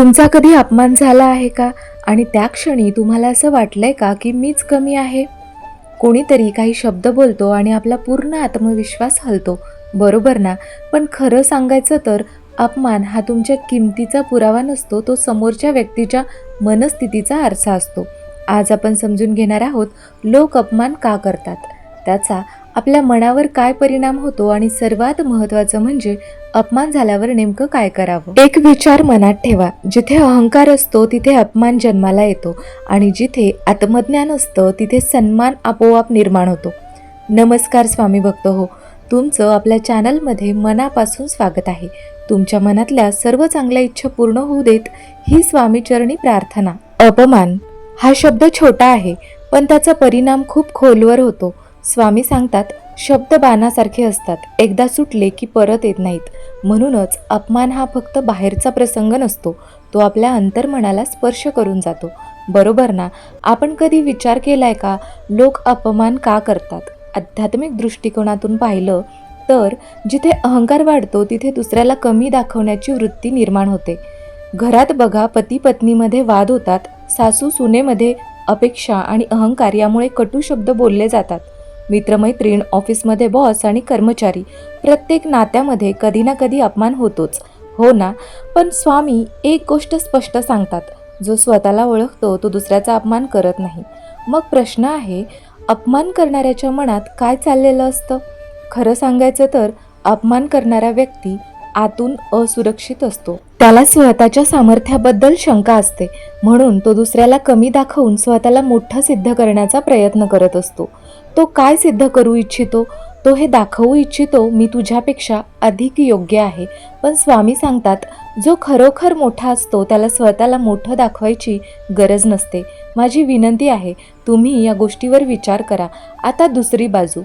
तुमचा कधी अपमान झाला आहे का? आणि त्या क्षणी तुम्हाला असं वाटलंय का की मीच कमी आहे? कोणीतरी काही शब्द बोलतो आणि आपला पूर्ण आत्मविश्वास हलतो, बरोबर ना? पण खरं सांगायचं तर अपमान हा तुमच्या किमतीचा पुरावा नसतो, तो समोरच्या व्यक्तीच्या मनस्थितीचा आरसा असतो. आज आपण समजून घेणार आहोत, लोक अपमान का करतात, त्याचा आपल्या मनावर काय परिणाम होतो आणि सर्वात महत्त्वाचं म्हणजे अपमान झाल्यावर नेमकं काय करावं. एक विचार मनात ठेवा, जिथे अहंकार असतो तिथे अपमान जन्माला येतो आणि जिथे आत्मज्ञान असतं तिथे सन्मान आपोआप निर्माण होतो. नमस्कार स्वामी भक्त हो, तुमचं आपल्या चॅनलमध्ये मनापासून स्वागत आहे. तुमच्या मनातल्या सर्व चांगल्या इच्छा पूर्ण होऊ देत, ही स्वामीचरणी प्रार्थना. अपमान हा शब्द छोटा आहे, पण त्याचा परिणाम खूप खोलवर होतो. स्वामी सांगतात, शब्द बाणासारखे असतात, एकदा सुटले की परत येत नाहीत. म्हणूनच अपमान हा फक्त बाहेरचा प्रसंग नसतो, तो आपल्या अंतर्मनाला स्पर्श करून जातो, बरोबर ना? आपण कधी विचार केलाय का, लोक अपमान का करतात? आध्यात्मिक दृष्टिकोनातून पाहिलं तर जिथे अहंकार वाढतो तिथे दुसऱ्याला कमी दाखवण्याची वृत्ती निर्माण होते. घरात बघा, पती पत्नीमध्ये वाद होतात, सासू सुनेमध्ये अपेक्षा आणि अहंकार यामुळे कटू शब्द बोलले जातात. मित्रमैत्रीण, ऑफिसमध्ये बॉस आणि कर्मचारी, प्रत्येक नात्यामध्ये कधी ना कधी अपमान होतोच, हो ना? पण स्वामी एक गोष्ट स्पष्ट सांगतात, जो स्वतःला ओळखतो तो दुसऱ्याचा अपमान करत नाही. मग प्रश्न आहे, अपमान करणाऱ्याच्या मनात काय चाललेलं असतं? खरं सांगायचं तर अपमान करणारा व्यक्ती आतून असुरक्षित असतो. त्याला स्वतःच्या सामर्थ्याबद्दल शंका असते, म्हणून तो दुसऱ्याला कमी दाखवून स्वतःला मोठं सिद्ध करण्याचा प्रयत्न करत असतो. तो काय सिद्ध करू इच्छितो? तो हे दाखवू इच्छितो, मी तुझ्यापेक्षा अधिक योग्य आहे. पण स्वामी सांगतात, जो खरोखर मोठा असतो त्याला स्वतःला मोठं दाखवायची गरज नसते. माझी विनंती आहे, तुम्ही या गोष्टीवर विचार करा. आता दुसरी बाजू,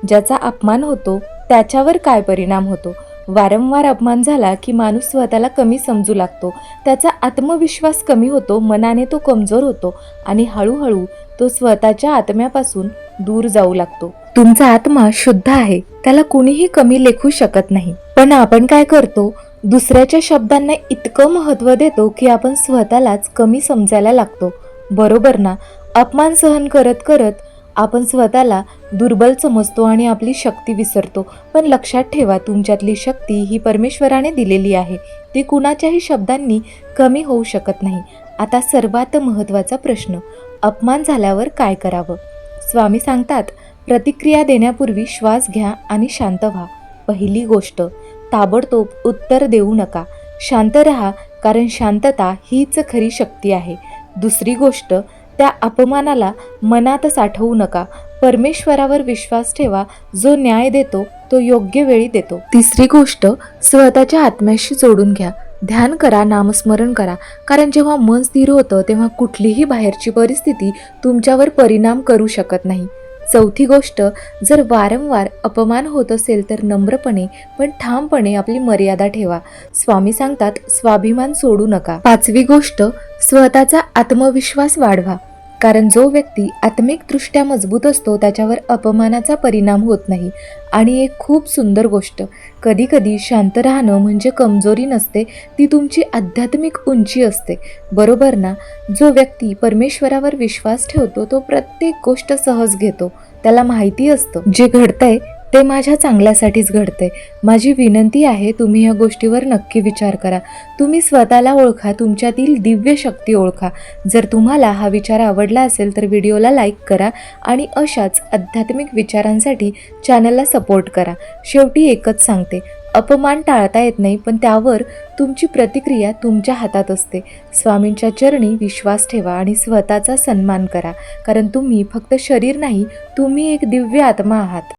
ज्याचा अपमान होतो त्याच्यावर काय परिणाम होतो? वारंवार अपमान झाला की माणूस स्वतःला कमी समजू लागतो, त्याचा आत्मविश्वास कमी होतो, मनाने तो कमजोर होतो आणि हळूहळू तो स्वतःच्या आत्म्यापासून दूर जाऊ लागतो. तुमचा आत्मा शुद्ध आहे, त्याला कुणीही कमी लेखू शकत नाही. पण आपण काय करतो? दुसऱ्याच्या शब्दांना इतकं महत्त्व देतो की आपण स्वतःलाच कमी समजायला लागतो, बरोबर ना? अपमान सहन करत करत आपण स्वतःला दुर्बल समजतो आणि आपली शक्ती विसरतो. पण लक्षात ठेवा, तुमच्यातली शक्ती ही परमेश्वराने दिलेली आहे, ती कुणाच्याही शब्दांनी कमी होऊ शकत नाही. आता सर्वात महत्त्वाचा प्रश्न, अपमान झाल्यावर काय करावं? स्वामी सांगतात, प्रतिक्रिया देण्यापूर्वी श्वास घ्या आणि शांत व्हा. पहिली गोष्ट, ताबडतोब उत्तर देऊ नका, शांत रहा, कारण शांतता हीच खरी शक्ती आहे. दुसरी गोष्ट, त्या अपमानाला मनात साठवू नका, परमेश्वरावर विश्वास ठेवा, जो न्याय देतो तो योग्य वेळी देतो. तिसरी गोष्ट, स्वतःच्या आत्म्याशी जोडून घ्या, ध्यान करा, नामस्मरण करा, कारण जेव्हा मन स्थिर होतं तेव्हा कुठलीही बाहेरची परिस्थिती तुमच्यावर परिणाम करू शकत नाही. चौथी गोष्ट, जर वारंवार अपमान होत असेल तर नम्रपणे पण ठामपणे आपली मर्यादा ठेवा. स्वामी सांगतात, स्वाभिमान सोडू नका. पाचवी गोष्ट, स्वतःचा आत्मविश्वास वाढवा, कारण जो व्यक्ती आत्मिकदृष्ट्या मजबूत असतो त्याच्यावर अपमानाचा परिणाम होत नाही. आणि एक खूप सुंदर गोष्ट, कधी कधी शांत राहणं म्हणजे कमजोरी नसते, ती तुमची आध्यात्मिक उंची असते, बरोबर ना? जो व्यक्ती परमेश्वरावर विश्वास ठेवतो तो प्रत्येक गोष्ट सहज घेतो. त्याला माहिती असतं, जे घडतंय ते माझ्या चांगल्यासाठीच घडते. माझी विनंती आहे, तुम्ही या गोष्टीवर नक्की विचार करा. तुम्ही स्वतःला ओळखा, तुमच्यातील दिव्य शक्ती ओळखा. जर तुम्हाला हा विचार आवडला असेल तर व्हिडिओला लाईक करा आणि अशाच आध्यात्मिक विचारांसाठी चॅनलला सपोर्ट करा. शेवटी एकच सांगते, अपमान टाळता येत नाही, पण त्यावर तुमची प्रतिक्रिया तुमच्या हातात असते. स्वामींच्या चरणी विश्वास ठेवा आणि स्वतःचा सन्मान करा, कारण तुम्ही फक्त शरीर नाही, तुम्ही एक दिव्य आत्मा आहात.